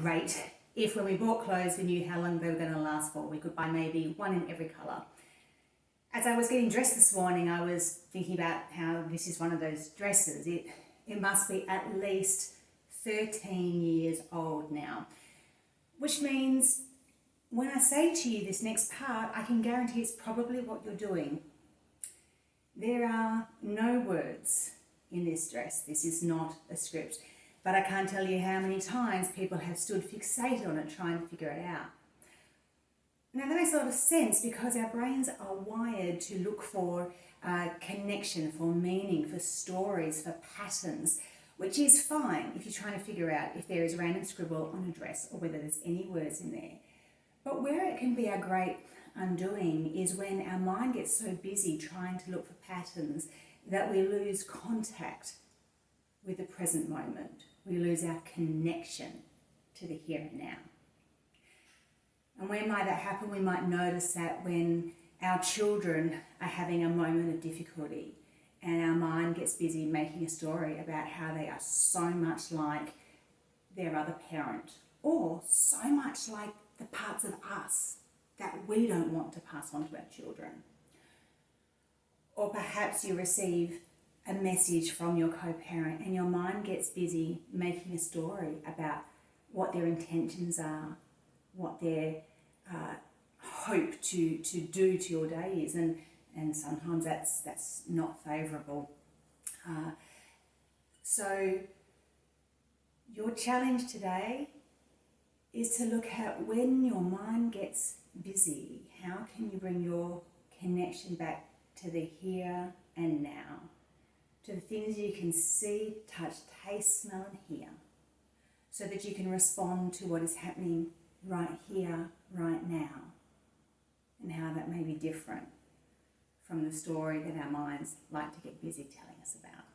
great if when we bought clothes we knew how long they were going to last for. We could buy maybe one in every colour. As I was getting dressed this morning, I was thinking about how this is one of those dresses. It must be at least 13 years old now, which means when I say to you this next part, I can guarantee it's probably what you're doing. There are no words in this dress. This is not a script, but I can't tell you how many times people have stood fixated on it trying to figure it out. Now that makes a lot of sense because our brains are wired to look for connection, for meaning, for stories, for patterns, which is fine if you're trying to figure out if there is random scribble on a dress or whether there's any words in there. But where it can be a great undoing is when our mind gets so busy trying to look for patterns that we lose contact with the present moment. We lose our connection to the here and now. And when might that happen? We might notice that when our children are having a moment of difficulty and our mind gets busy making a story about how they are so much like their other parent, or so much like the parts of us that we don't want to pass on to our children. Or perhaps you receive a message from your co-parent and your mind gets busy making a story about what their intentions are, what their hope to do to your day is, and sometimes that's not favourable. So your challenge today is to look at when your mind gets busy, how can you bring your connection back to the here and now, to the things you can see, touch, taste, smell and hear, so that you can respond to what is happening right here, right now, and how that may be different from the story that our minds like to get busy telling us about.